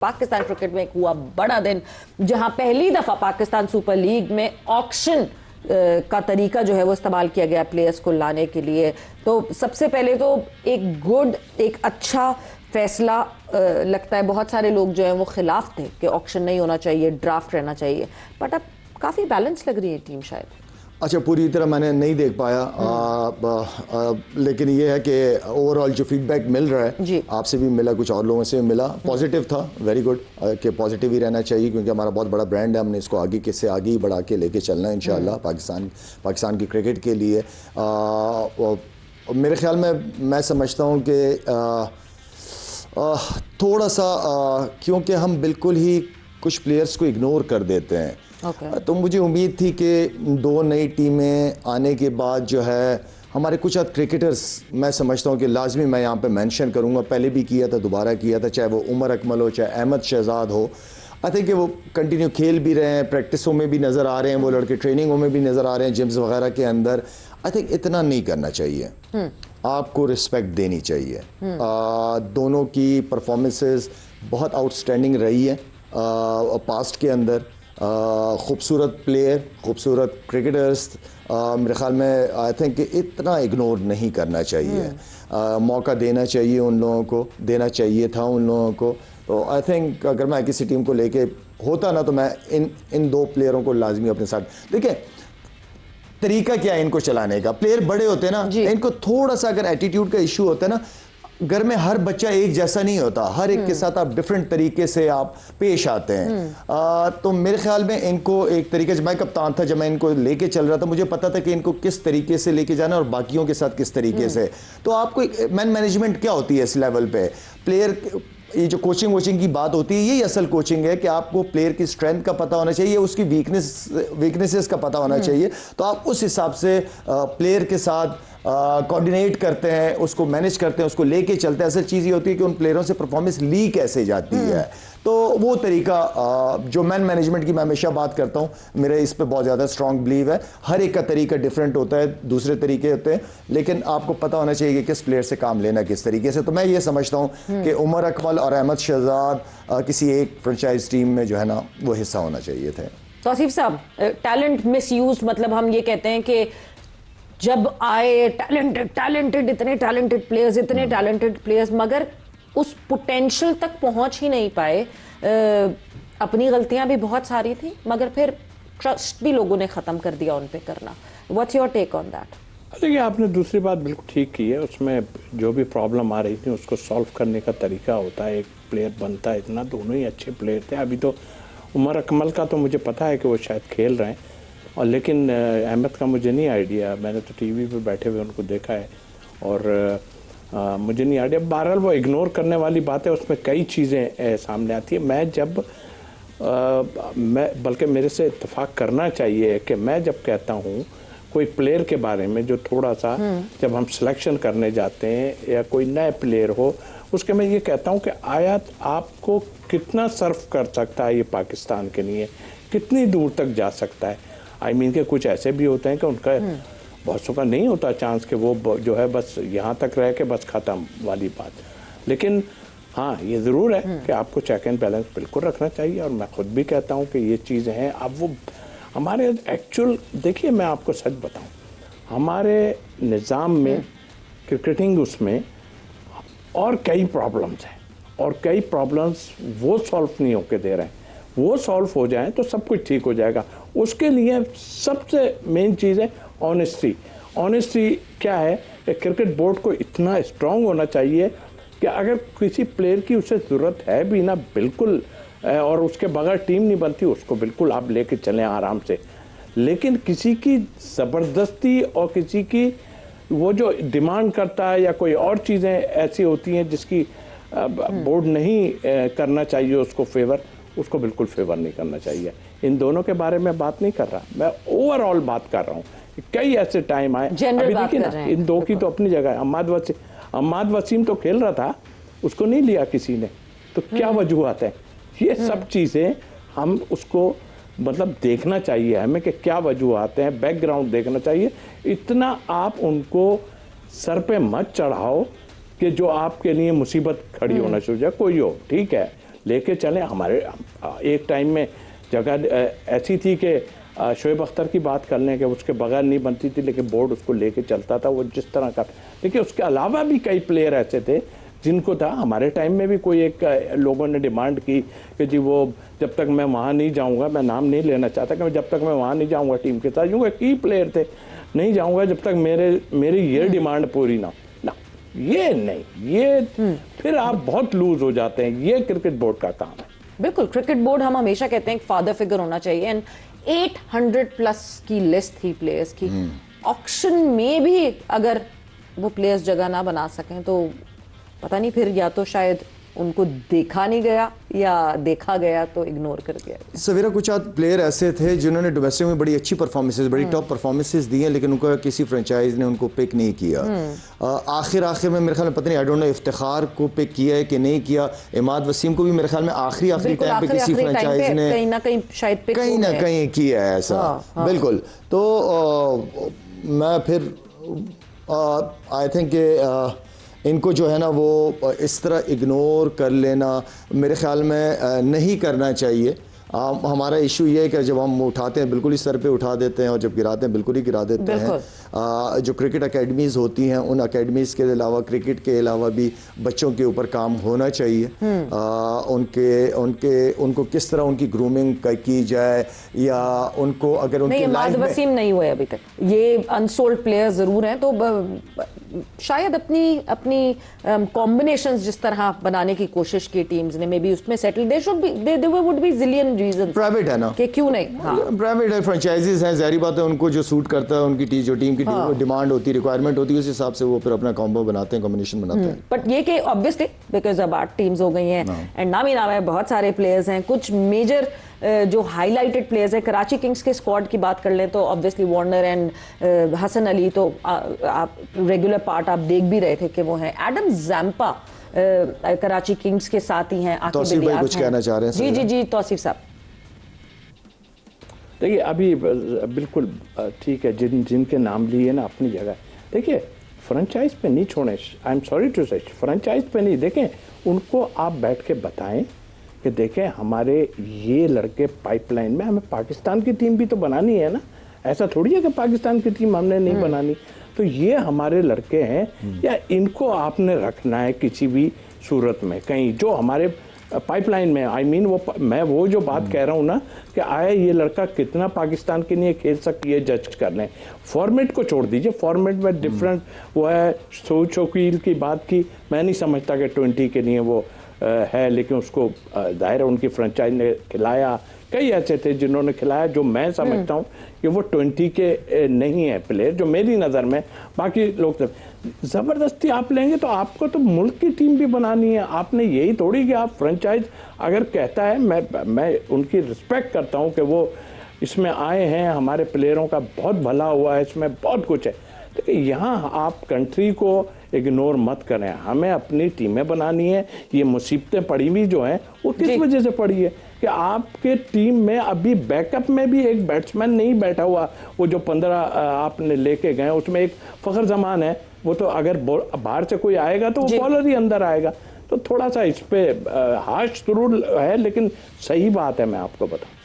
Pakistan cricket में एक हुआ बड़ा दिन जहां पहली दफा पाकिस्तान सुपर लीग में ऑक्शन का तरीका जो है वो इस्तेमाल किया गया प्लेयर्स को लाने के लिए। तो सबसे पहले तो एक अच्छा फैसला लगता है। बहुत सारे लोग जो हैं वो खिलाफ थे कि ऑक्शन नहीं होना चाहिए, ड्राफ्ट रहना चाहिए, बट अब काफ़ी बैलेंस लग रही है टीम शायद। अच्छा, पूरी तरह मैंने नहीं देख पाया लेकिन ये है कि ओवरऑल जो फीडबैक मिल रहा है, आपसे भी मिला, कुछ और लोगों से भी मिला, पॉजिटिव था, वेरी गुड, कि पॉजिटिव ही रहना चाहिए क्योंकि हमारा बहुत बड़ा ब्रांड है। हमने इसको आगे किससे आगे ही बढ़ा के लेके चलना है इंशाल्लाह पाकिस्तान की क्रिकेट के लिए। मेरे ख्याल में मैं समझता हूँ कि थोड़ा सा क्योंकि हम बिल्कुल ही कुछ प्लेयर्स को इग्नोर कर देते हैं। तो मुझे उम्मीद थी कि दो नई टीमें आने के बाद जो है हमारे कुछ क्रिकेटर्स, मैं समझता हूँ कि लाजमी मैं यहाँ पे मेंशन करूँगा, पहले भी किया था, दोबारा किया था, चाहे वो उमर अकमल हो, चाहे अहमद शहजाद हो। आई थिंक कि वो कंटिन्यू खेल भी रहे हैं, प्रैक्टिसों में भी नज़र आ रहे हैं, वो लड़के ट्रेनिंगों में भी नज़र आ रहे हैं, जिम्स वगैरह के अंदर। आई थिंक इतना नहीं करना चाहिए, आपको रिस्पेक्ट देनी चाहिए। दोनों की परफॉर्मेंसेस बहुत आउटस्टैंडिंग रही है पास्ट के अंदर। खूबसूरत प्लेयर, खूबसूरत क्रिकेटर्स, मेरे ख्याल में आई थिंक कि इतना इग्नोर नहीं करना चाहिए। मौका देना चाहिए उन लोगों को, देना चाहिए था उन लोगों को। तो आई थिंक अगर मैं किसी टीम को लेके होता ना तो मैं इन दो प्लेयरों को लाजमी अपने साथ। देखिए तरीका क्या है इनको चलाने का, प्लेयर बड़े होते हैं ना, इनको थोड़ा सा अगर एटीट्यूड का इशू होता है ना, घर में हर बच्चा एक जैसा नहीं होता, हर एक के साथ आप डिफरेंट तरीके से आप पेश आते हैं। तो मेरे ख्याल में इनको एक तरीके से, मैं कप्तान था जब मैं इनको लेके चल रहा था, मुझे पता था कि इनको किस तरीके से लेके जाना और बाकियों के साथ किस तरीके से। तो आपको मैन मैनेजमेंट क्या होती है इस लेवल पे, प्लेयर ये जो कोचिंग की बात होती है, यही असल कोचिंग है कि आपको प्लेयर की स्ट्रेंथ का पता होना चाहिए, उसकी वीकनेसेस का पता होना चाहिए। तो आप उस हिसाब से प्लेयर के साथ कोऑर्डिनेट करते हैं, उसको मैनेज करते हैं, उसको लेके चलते हैं। असल चीज़ ये होती है कि उन प्लेयरों से परफॉर्मेंस ली कैसे जाती है। तो वो तरीका जो मैन मैनेजमेंट की मैं हमेशा बात करता हूँ, मेरे इस पे बहुत ज़्यादा स्ट्रॉन्ग बिलीव है। हर एक का तरीका डिफरेंट होता है, दूसरे तरीके होते हैं, लेकिन आपको पता होना चाहिए कि किस प्लेयर से काम लेना किस तरीके से। तो मैं ये समझता हूँ कि उमर अकमल और अहमद शहजाद किसी एक फ्रेंचाइज टीम में जो है ना वो हिस्सा होना चाहिए थे। तो आसिफ साहब, टैलेंट मिस यूज, मतलब हम ये कहते हैं कि जब आए टैलेंटेड इतने टैलेंटेड प्लेयर्स मगर उस पोटेंशियल तक पहुंच ही नहीं पाए। अपनी गलतियां भी बहुत सारी थी मगर फिर ट्रस्ट भी लोगों ने ख़त्म कर दिया उन पे करना। What's your take on that? देखिए, आपने दूसरी बात बिल्कुल ठीक की है। उसमें जो भी प्रॉब्लम आ रही थी उसको सॉल्व करने का तरीका होता है, एक प्लेयर बनता है इतना। दोनों ही अच्छे प्लेयर थे। अभी तो उमर अकमल का तो मुझे पता है कि वो शायद खेल रहे हैं, और लेकिन अहमद का मुझे नहीं आइडिया। मैंने तो टीवी पे बैठे हुए उनको देखा है और मुझे नहीं आइडिया। बहरहाल वो इग्नोर करने वाली बात है, उसमें कई चीज़ें सामने आती है। मैं बल्कि मेरे से इत्तेफाक करना चाहिए कि मैं जब कहता हूँ कोई प्लेयर के बारे में जो थोड़ा सा, जब हम सिलेक्शन करने जाते हैं या कोई नए प्लेयर हो, उसके मैं ये कहता हूँ कि आयत आपको कितना सर्व कर सकता है ये पाकिस्तान के लिए, कितनी दूर तक जा सकता है। आई मीन के कुछ ऐसे भी होते हैं कि उनका बहुत सौ का नहीं होता चांस कि वो जो है बस यहाँ तक रह के बस ख़त्म वाली बात। लेकिन हाँ, ये ज़रूर है कि आपको चेक एंड बैलेंस बिल्कुल रखना चाहिए, और मैं ख़ुद भी कहता हूँ कि ये चीज़ें हैं। अब वो हमारे एक्चुअल, देखिए मैं आपको सच बताऊँ, हमारे निज़ाम में क्रिकेटिंग उसमें और कई प्रॉब्लम्स हैं, और कई प्रॉब्लम्स वो सॉल्व नहीं होके दे रहे हैं। वो सॉल्व हो जाएं तो सब कुछ ठीक हो जाएगा। उसके लिए सबसे मेन चीज़ है ऑनेस्टी। ऑनेस्टी क्या है कि क्रिकेट बोर्ड को इतना स्ट्रांग होना चाहिए कि अगर किसी प्लेयर की उसे ज़रूरत है भी ना, बिल्कुल, और उसके बगैर टीम नहीं बनती, उसको बिल्कुल आप लेके चलें आराम से। लेकिन किसी की ज़बरदस्ती और किसी की वो जो डिमांड करता है या कोई और चीज़ें ऐसी होती हैं जिसकी बोर्ड नहीं करना चाहिए उसको फेवर, उसको बिल्कुल फेवर नहीं करना चाहिए। इन दोनों के बारे में बात नहीं कर रहा, मैं ओवरऑल बात कर रहा हूँ। कई ऐसे टाइम आए, अभी देखिए ना, इन दो की तो अपनी जगह है। अम्माद वसीम तो खेल रहा था, उसको नहीं लिया किसी ने, तो क्या वजूहत है? ये सब चीज़ें हम उसको मतलब देखना चाहिए हमें कि क्या वजूहत हैं, बैकग्राउंड देखना चाहिए। इतना आप उनको सर पे मत चढ़ाओ कि जो आपके लिए मुसीबत खड़ी होना शुरू हो जाए। कोई हो ठीक है, लेके चलें। हमारे एक टाइम में जगह ऐसी थी कि शोएब अख्तर की बात कर लें कि उसके बगैर नहीं बनती थी, लेकिन बोर्ड उसको लेके चलता था वो जिस तरह का। देखिए उसके अलावा भी कई प्लेयर ऐसे थे जिनको था, हमारे टाइम में भी कोई एक लोगों ने डिमांड की कि जी वो जब तक मैं वहाँ नहीं जाऊँगा, मैं नाम नहीं लेना चाहता कि जब तक मैं वहाँ नहीं जाऊँगा टीम के साथ, क्योंकि की प्लेयर थे, नहीं जाऊँगा जब तक मेरी ये डिमांड पूरी ना ये नहीं, ये फिर आप बहुत लूज हो जाते हैं। ये क्रिकेट बोर्ड का काम है। बिल्कुल, क्रिकेट बोर्ड हम हमेशा कहते हैं फादर फिगर होना चाहिए। एंड 800 प्लस की लिस्ट थी प्लेयर्स की। ऑक्शन में भी अगर वो प्लेयर्स जगह ना बना सकें तो पता नहीं, फिर या तो शायद उनको देखा नहीं गया या देखा गया तो इग्नोर कर गया। सवेरा कुछ प्लेयर ऐसे थे जिन्होंने डोमेस्टिक में बड़ी अच्छी परफॉर्मेंसेस, बड़ी टॉप परफॉर्मेंसेस दी हैं, लेकिन उनका किसी फ्रेंचाइज ने उनको पिक नहीं किया। आखिर में मेरे ख्याल में पता नहीं, आई डोंट नो इफ्तिखार को पिक किया है कि नहीं किया। इमाद वसीम को भी मेरे ख्याल में आखिरी टाइम पे किसी फ्रेंचाइज ने कहीं ना कहीं शायद पिक कहीं ना कहीं किया है ऐसा। बिल्कुल। तो मैं फिर आई थिंक इनको जो है ना वो इस तरह इग्नोर कर लेना मेरे ख्याल में नहीं करना चाहिए। हमारा इशू ये है कि जब हम उठाते हैं बिल्कुल इस सर पे उठा देते हैं और जब गिराते हैं बिल्कुल ही गिरा देते हैं। जो क्रिकेट एकेडमीज़ होती हैं उन एकेडमीज़ के अलावा, क्रिकेट के अलावा भी बच्चों के ऊपर काम होना चाहिए। उनको किस तरह उनकी ग्रूमिंग की जाए, या उनको अगर उनके इमाद वसीम नहीं हुए अभी तक, ये अनसोल्ड प्लेयर ज़रूर हैं, तो शायद अपनी कॉम्बिनेशंस जिस तरह बनाने की कोशिश की टीम्स ने, मे बी उसमें settle they would be zillion reason. Private है ना कि क्यों नहीं, प्राइवेट है, फ्रेंचाइजीज हैं, जाहिर बात है उनको जो सूट करता है उनकी जो टीम की डिमांड होती है, रिक्वायरमेंट होती है, उस हिसाब से वो फिर अपना कॉम्बो बनाते हैं, कॉम्बिनेशन बनाते हैं। बट ये कि ऑब्वियसली बिकॉज अब 8 टीम्स हो गई हैं एंड नाम ही नाम है, बहुत सारे प्लेयर्स हैं। कुछ मेजर जो हाईलाइटेड प्लेयर्स हैं, कराची किंग्स के स्क्वाड की बात कर लें तो obviously Warner and Hasan Ali तो आप रेगुलर पार्ट आप देख भी रहे थे कि वो हैं। एडम जैम्पा कराची किंग्स के साथ ही हैं। तौसीफ भाई कुछ कहना चाह रहे हैं? जी तौसीफ साहब। देखिए अभी बिल्कुल ठीक है, जिनके नाम लिए ना अपनी जगह। देखिए फ्रेंचाइज पे नहीं छोड़ें, आई एम सॉरी टू से, फ्रेंचाइज पे नहीं, देखें उनको आप बैठ के बताएं कि देखें हमारे ये लड़के पाइपलाइन में, हमें पाकिस्तान की टीम भी तो बनानी है ना, ऐसा थोड़ी है कि पाकिस्तान की टीम हमने नहीं बनानी। तो ये हमारे लड़के हैं, या इनको आपने रखना है किसी भी सूरत में कहीं जो हमारे पाइपलाइन में। आई मीन मैं वो जो बात कह रहा हूँ ना कि आए ये लड़का कितना पाकिस्तान के लिए खेल सकती है, जज कर लें। फॉर्मेट को छोड़ दीजिए, फॉर्मेट में डिफरेंट वो है। शौकील की बात की, मैं नहीं समझता कि 20 के लिए वो है, लेकिन उसको दायरा उनकी फ्रेंचाइज ने खिलाया। कई ऐसे थे जिन्होंने खिलाया जो मैं समझता हूँ कि वो 20 के नहीं है प्लेयर, जो मेरी नज़र में। बाकी लोग ज़बरदस्ती आप लेंगे तो आपको तो मुल्क की टीम भी बनानी है। आपने यही थोड़ी कि आप फ्रेंचाइज अगर कहता है, मैं उनकी रिस्पेक्ट करता हूँ कि वो इसमें आए हैं, हमारे प्लेयरों का बहुत भला हुआ है, इसमें बहुत कुछ है। लेकिन यहाँ आप कंट्री को इग्नोर मत करें, हमें अपनी टीमें बनानी है। ये मुसीबतें पड़ी हुई जो हैं वो किस वजह से पड़ी है कि आपके टीम में अभी बैकअप में भी एक बैट्समैन नहीं बैठा हुआ। वो जो 15 आपने लेके गए उसमें एक फ़खर जमान है, वो तो अगर बाहर से कोई आएगा तो वो बॉलर ही अंदर आएगा। तो थोड़ा सा इस पे हार्श जरूर है, लेकिन सही बात है, मैं आपको बताऊं।